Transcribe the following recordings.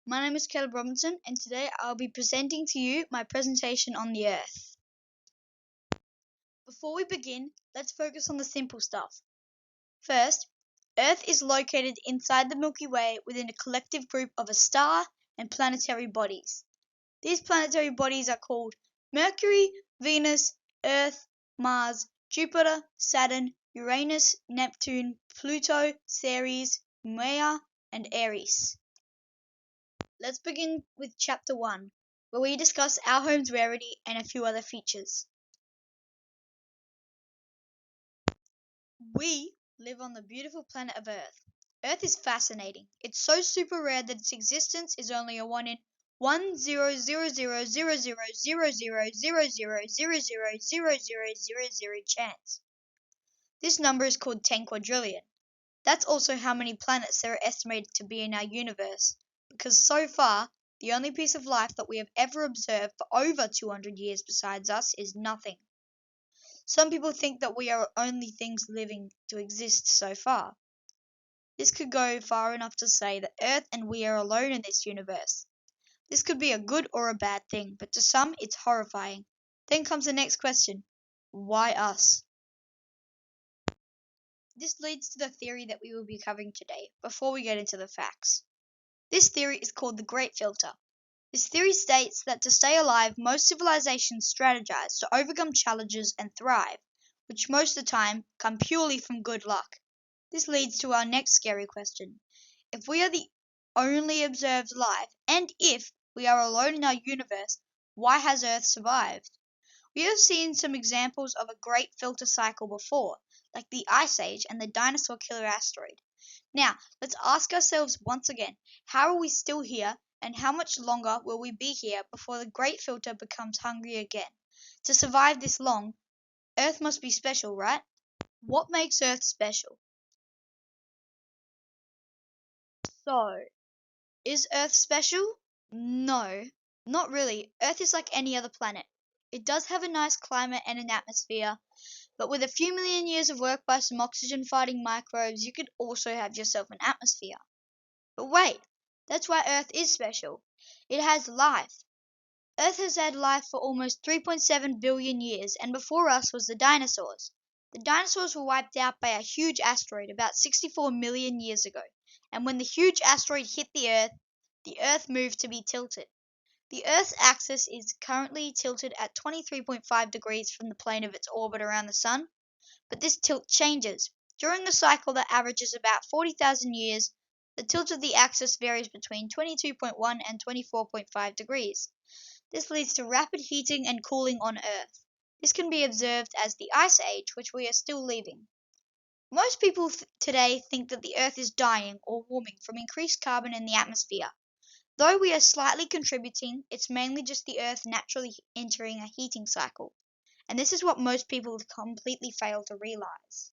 My name is Caleb Robinson, and today I'll be presenting to you my presentation on the Earth. Before we begin, let's focus on the simple stuff. First, Earth is located inside the Milky Way within a collective group of a star and planetary bodies. These planetary bodies are called Mercury, Venus, Earth, Mars, Jupiter, Saturn, Uranus, Neptune, Pluto, Ceres, Maya, and Eris. Let's begin with Chapter 1, where we discuss our home's rarity and a few other features. We live on the beautiful planet of Earth. Earth is fascinating. It's so super rare that its existence is only a 1 in 1,000,000,000,000,000,000,000,000 chance. This number is called 10 quadrillion. That's also how many planets there are estimated to be in our universe, because so far, the only piece of life that we have ever observed for over 200 years besides us is nothing. Some people think that we are only things living to exist so far. This could go far enough to say that Earth and we are alone in this universe. This could be a good or a bad thing, but to some it's horrifying. Then comes the next question: why us? This leads to the theory that we will be covering today, before we get into the facts. This theory is called the Great Filter. This theory states that to stay alive, most civilizations strategize to overcome challenges and thrive, which most of the time come purely from good luck. This leads to our next scary question. If we are the only observed life, and if we are alone in our universe, why has Earth survived? We have seen some examples of a great filter cycle before, like the Ice Age and the dinosaur killer asteroid. Now, let's ask ourselves once again, how are we still here, and how much longer will we be here before the great filter becomes hungry again? To survive this long, Earth must be special, right? What makes Earth special? So, is Earth special? No, not really. Earth is like any other planet. It does have a nice climate and an atmosphere, but with a few million years of work by some oxygen-fighting microbes, you could also have yourself an atmosphere. But wait, that's why Earth is special. It has life. Earth has had life for almost 3.7 billion years, and before us was the dinosaurs. The dinosaurs were wiped out by a huge asteroid about 64 million years ago, and when the huge asteroid hit the Earth moved to be tilted. The Earth's axis is currently tilted at 23.5 degrees from the plane of its orbit around the Sun, but this tilt changes. During a cycle that averages about 40,000 years, the tilt of the axis varies between 22.1 and 24.5 degrees. This leads to rapid heating and cooling on Earth. This can be observed as the Ice Age, which we are still leaving. Most people today think that the Earth is dying or warming from increased carbon in the atmosphere. Though we are slightly contributing, it's mainly just the Earth naturally entering a heating cycle. And this is what most people completely fail to realize.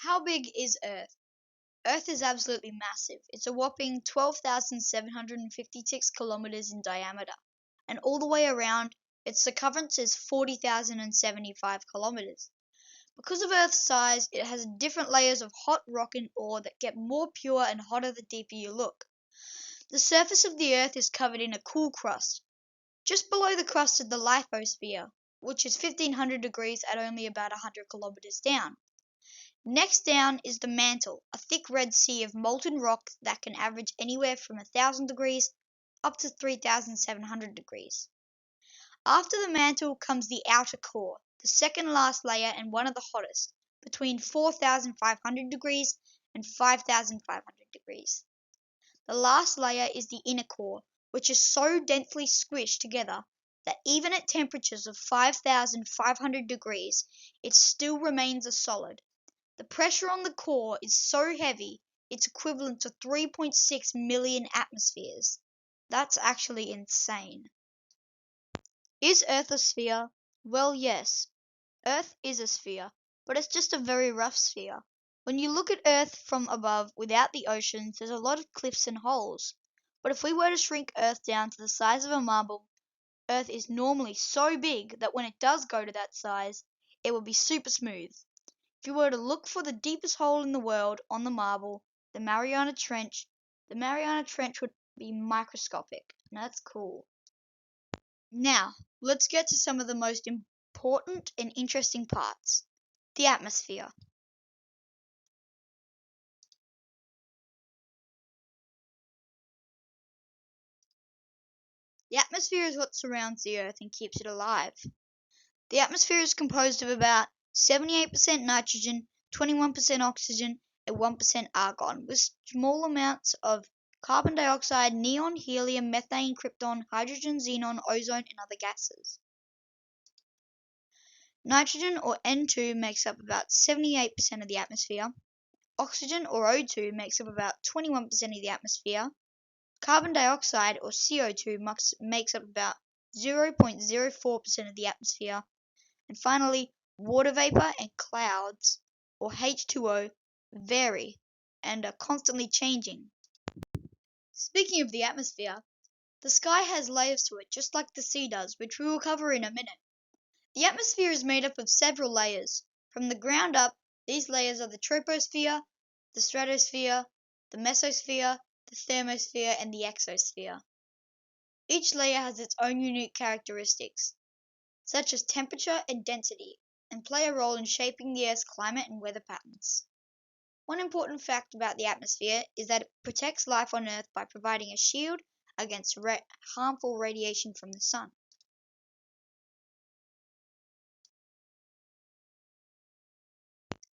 How big is Earth? Earth is absolutely massive. It's a whopping 12,756 kilometers in diameter, and all the way around, its circumference is 40,075 kilometers. Because of Earth's size, it has different layers of hot rock and ore that get more pure and hotter the deeper you look. The surface of the Earth is covered in a cool crust. Just below the crust is the lithosphere, which is 1500 degrees at only about 100 kilometers down. Next down is the mantle, a thick red sea of molten rock that can average anywhere from 1000 degrees up to 3700 degrees. After the mantle comes the outer core, the second last layer and one of the hottest, between 4500 degrees and 5500 degrees. The last layer is the inner core, which is so densely squished together that even at temperatures of 5500 degrees, it still remains a solid. The pressure on the core is so heavy, it's equivalent to 3.6 million atmospheres. That's actually insane. Is Earth a sphere? Well, yes. Earth is a sphere, but it's just a very rough sphere. When you look at Earth from above without the oceans, there's a lot of cliffs and holes. But if we were to shrink Earth down to the size of a marble, Earth is normally so big that when it does go to that size, it will be super smooth. If you were to look for the deepest hole in the world on the marble, the Mariana Trench, The Mariana Trench would be microscopic. That's cool. Now, let's get to some of the most important and interesting parts. The atmosphere. The atmosphere is what surrounds the Earth and keeps it alive. The atmosphere is composed of about 78% nitrogen, 21% oxygen, and 1% argon, with small amounts of carbon dioxide, neon, helium, methane, krypton, hydrogen, xenon, ozone, and other gases. Nitrogen, or N2, makes up about 78% of the atmosphere. Oxygen, or O2, makes up about 21% of the atmosphere. Carbon dioxide, or CO2, makes up about 0.04% of the atmosphere. And finally, water vapor and clouds, or H2O, vary and are constantly changing. Speaking of the atmosphere, the sky has layers to it just like the sea does, which we will cover in a minute. The atmosphere is made up of several layers. From the ground up, these layers are the troposphere, the stratosphere, the mesosphere, the thermosphere, and the exosphere. Each layer has its own unique characteristics, such as temperature and density, and play a role in shaping the Earth's climate and weather patterns. One important fact about the atmosphere is that it protects life on Earth by providing a shield against harmful radiation from the sun.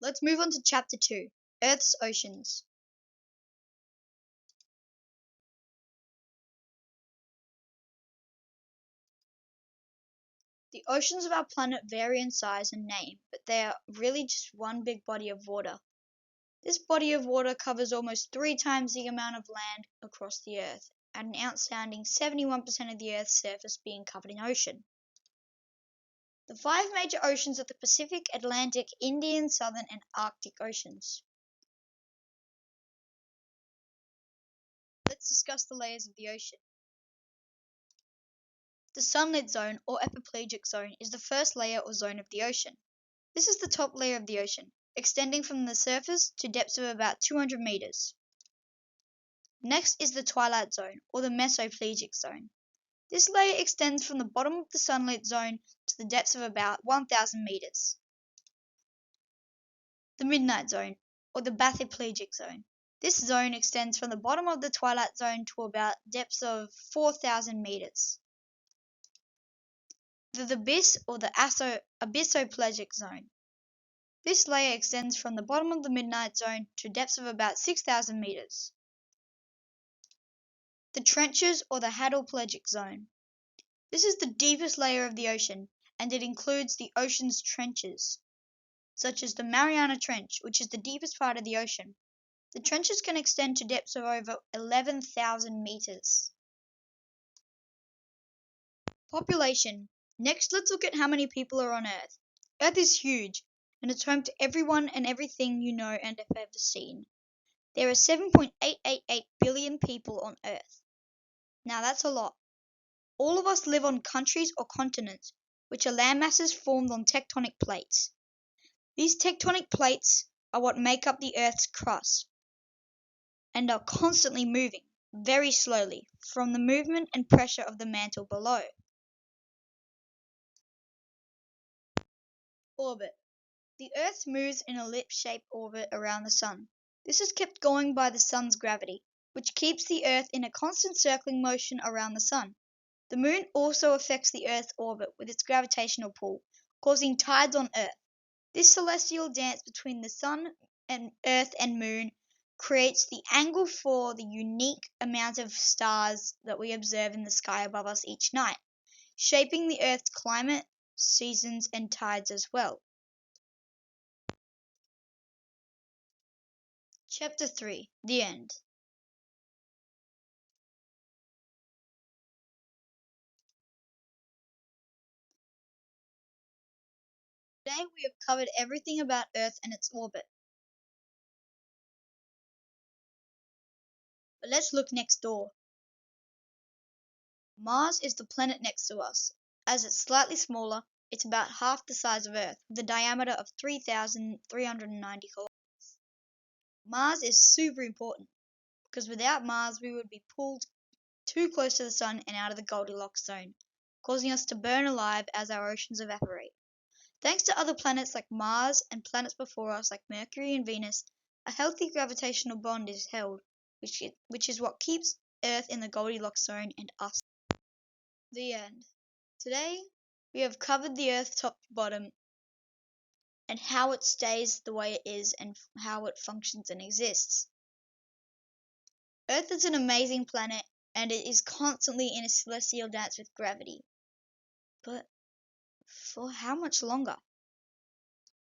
Let's move on to Chapter 2, Earth's Oceans. The oceans of our planet vary in size and name, but they are really just one big body of water. This body of water covers almost 3 times the amount of land across the Earth, at an outstanding 71% of the Earth's surface being covered in ocean. The 5 major oceans are the Pacific, Atlantic, Indian, Southern, and Arctic Oceans. Let's discuss the layers of the ocean. The sunlit zone, or epipelagic zone, is the first layer or zone of the ocean. This is the top layer of the ocean, extending from the surface to depths of about 200 meters. Next is the twilight zone, or the mesopelagic zone. This layer extends from the bottom of the sunlit zone to the depths of about 1,000 meters. The midnight zone, or the bathypelagic zone. This zone extends from the bottom of the twilight zone to about depths of 4,000 meters. The abyss, or the abyssopelagic zone. This layer extends from the bottom of the midnight zone to depths of about 6,000 meters. The trenches, or the hadopelagic zone. This is the deepest layer of the ocean, and it includes the ocean's trenches, such as the Mariana Trench, which is the deepest part of the ocean. The trenches can extend to depths of over 11,000 meters. Population. Next, let's look at how many people are on Earth. Earth is huge, and it's home to everyone and everything you know and have ever seen. There are 7.888 billion people on Earth. Now that's a lot. All of us live on countries or continents, which are landmasses formed on tectonic plates. These tectonic plates are what make up the Earth's crust, and are constantly moving, very slowly, from the movement and pressure of the mantle below. Orbit. The Earth moves in an ellipse-shaped orbit around the Sun. This is kept going by the Sun's gravity, which keeps the Earth in a constant circling motion around the Sun. The Moon also affects the Earth's orbit with its gravitational pull, causing tides on Earth. This celestial dance between the Sun and Earth and Moon creates the angle for the unique amount of stars that we observe in the sky above us each night, shaping the Earth's climate, seasons, and tides as well. Chapter 3. The End. Today we have covered everything about Earth and its orbit. But let's look next door. Mars is the planet next to us. As it's slightly smaller, it's about half the size of Earth, with a diameter of 3,390 kilometers. Mars is super important. because without Mars we would be pulled too close to the sun and out of the Goldilocks zone, causing us to burn alive as our oceans evaporate. Thanks to other planets like Mars and planets before us like Mercury and Venus, a healthy gravitational bond is held, which is what keeps Earth in the Goldilocks zone and us. The end. Today, we have covered the Earth top to bottom and how it stays the way it is and how it functions and exists. Earth is an amazing planet and it is constantly in a celestial dance with gravity. But for how much longer?